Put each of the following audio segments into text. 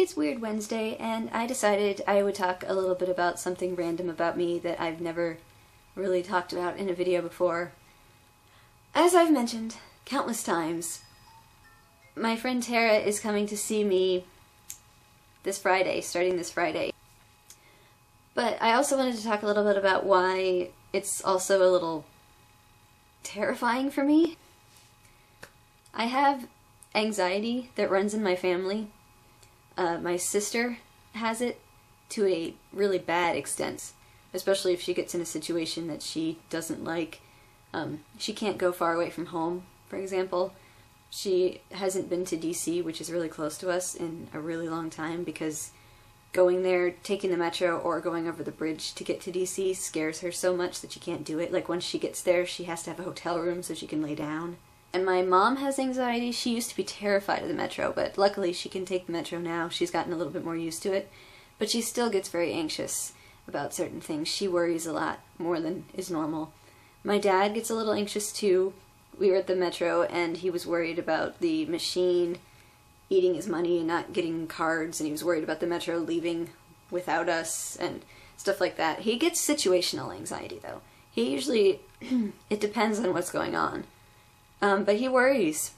It's Weird Wednesday, and I decided I would talk a little bit about something random about me that I've never really talked about in a video before. As I've mentioned countless times, my friend Tara is coming to see me this Friday, starting this Friday. But I also wanted to talk a little bit about why it's also a little terrifying for me. I have anxiety that runs in my family. My sister has it to a really bad extent, especially if she gets in a situation that she doesn't like. She can't go far away from home, for example. She hasn't been to DC, which is really close to us, in a really long time because going there, taking the metro, or going over the bridge to get to DC scares her so much that she can't do it. Like, once she gets there, she has to have a hotel room so she can lay down. And my mom has anxiety. She used to be terrified of the metro, but luckily she can take the metro now. She's gotten a little bit more used to it. But she still gets very anxious about certain things. She worries a lot more than is normal. My dad gets a little anxious too. We were at the metro and he was worried about the machine eating his money and not getting cards, and he was worried about the metro leaving without us and stuff like that. He gets situational anxiety though. He usually, it depends on what's going on. But he worries.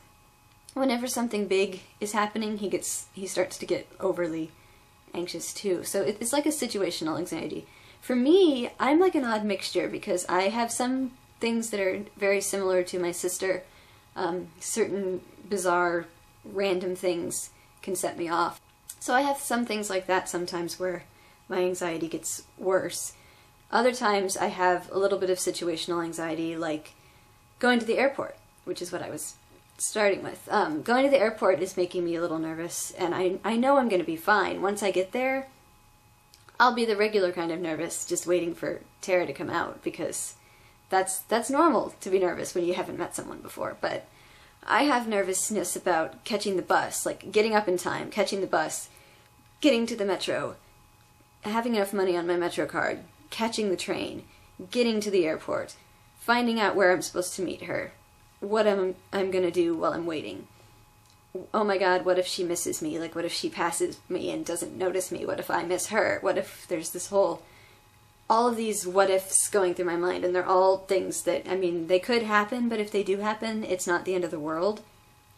Whenever something big is happening, he starts to get overly anxious too. So it's like a situational anxiety. For me, I'm like an odd mixture because I have some things that are very similar to my sister. Certain bizarre, random things can set me off. So I have some things like that sometimes where my anxiety gets worse. Other times I have a little bit of situational anxiety, like going to the airport, which is what I was starting with. Going to the airport is making me a little nervous, and I know I'm going to be fine. Once I get there, I'll be the regular kind of nervous, just waiting for Tara to come out, because that's normal to be nervous when you haven't met someone before. But I have nervousness about catching the bus, like getting up in time, catching the bus, getting to the metro, having enough money on my metro card, catching the train, getting to the airport, finding out where I'm supposed to meet her, what I'm gonna do while I'm waiting. Oh my god, what if she misses me? Like, what if she passes me and doesn't notice me? What if I miss her? What if there's this whole... all of these what-ifs going through my mind, and they're all things that, I mean, they could happen, but if they do happen, it's not the end of the world,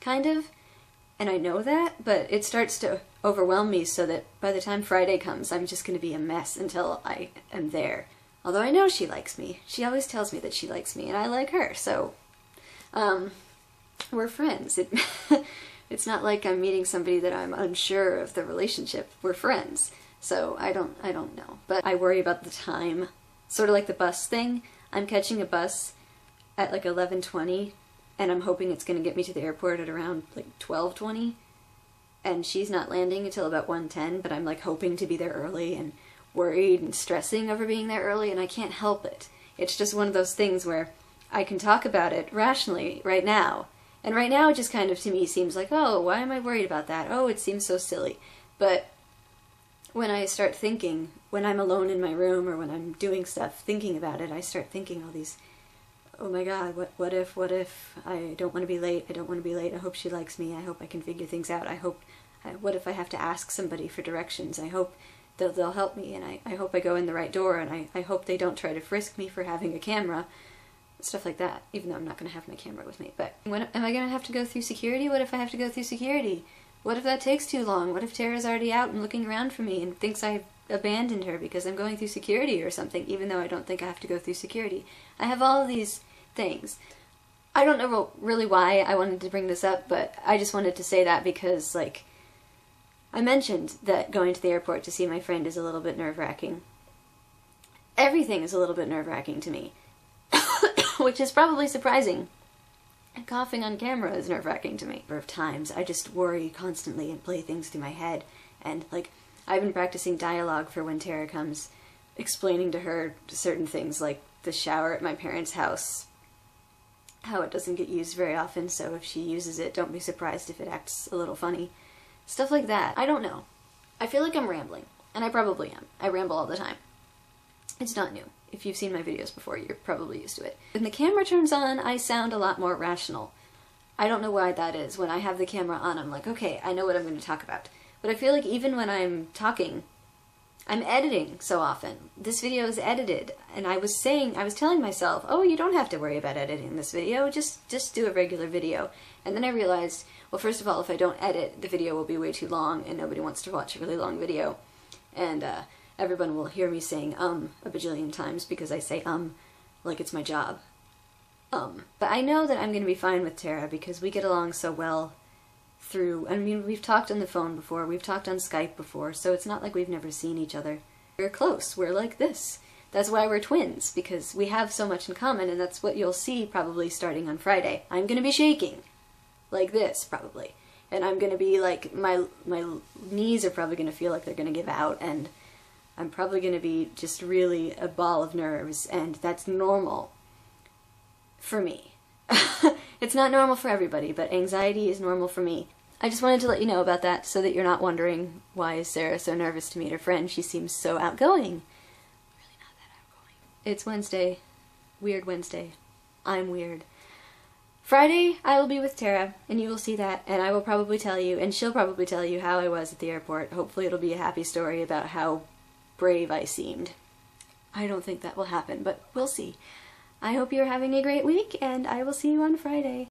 kind of. And I know that, but it starts to overwhelm me so that by the time Friday comes, I'm just gonna be a mess until I am there. Although I know she likes me. She always tells me that she likes me, and I like her, so... we're friends. It's not like I'm meeting somebody that I'm unsure of the relationship. We're friends. So I don't know. But I worry about the time. Sort of like the bus thing. I'm catching a bus at like 11:20, and I'm hoping it's going to get me to the airport at around like 12:20. And she's not landing until about 1:10, but I'm like hoping to be there early and worried and stressing over being there early, and I can't help it. It's just one of those things where I can talk about it rationally right now. And right now it just kind of, to me, seems like, oh, why am I worried about that? Oh, it seems so silly. But when I start thinking, when I'm alone in my room or when I'm doing stuff, thinking about it, I start thinking all these, oh my god, what if, I don't want to be late, I hope she likes me, I hope I can figure things out, what if I have to ask somebody for directions, I hope they'll help me, and I hope I go in the right door, and I hope they don't try to frisk me for having a camera. Stuff like that, even though I'm not going to have my camera with me. But when am I going to have to go through security? What if I have to go through security? What if that takes too long? What if Tara's already out and looking around for me and thinks I've abandoned her because I'm going through security or something, even though I don't think I have to go through security? I have all of these things. I don't know really why I wanted to bring this up, but I just wanted to say that because, like, I mentioned that going to the airport to see my friend is a little bit nerve-wracking. Everything is a little bit nerve-wracking to me. Which is probably surprising. Coughing on camera is nerve-wracking to me. A number of times I just worry constantly and play things through my head, and like I've been practicing dialogue for when Tara comes, explaining to her certain things like the shower at my parents' house, how it doesn't get used very often, so if she uses it, don't be surprised if it acts a little funny. Stuff like that. I don't know. I feel like I'm rambling, and I probably am. I ramble all the time. It's not new. If you've seen my videos before, you're probably used to it. When the camera turns on, I sound a lot more rational. I don't know why that is. When I have the camera on, I'm like, okay, I know what I'm going to talk about. But I feel like even when I'm talking, I'm editing so often. This video is edited, and I was telling myself, oh, you don't have to worry about editing this video, just do a regular video. And then I realized, well, first of all, if I don't edit, the video will be way too long, and nobody wants to watch a really long video. And everyone will hear me saying a bajillion times because I say like it's my job. But I know that I'm going to be fine with Tara because we get along so well through, I mean, we've talked on the phone before, we've talked on Skype before, so it's not like we've never seen each other. We're close, we're like this. That's why we're twins, because we have so much in common, and that's what you'll see probably starting on Friday. I'm gonna be shaking. Like this, probably. And I'm gonna be like, my knees are probably gonna feel like they're gonna give out, and I'm probably gonna be just really a ball of nerves, and that's normal for me. It's not normal for everybody, but anxiety is normal for me. I just wanted to let you know about that so that you're not wondering, why is Sarah so nervous to meet her friend? She seems so outgoing. Really not that outgoing. It's Wednesday. Weird Wednesday. I'm weird. Friday, I will be with Tara, and you will see that, and I will probably tell you, and she'll probably tell you how I was at the airport. Hopefully it'll be a happy story about how brave I seemed. I don't think that will happen, but we'll see. I hope you're having a great week, and I will see you on Friday.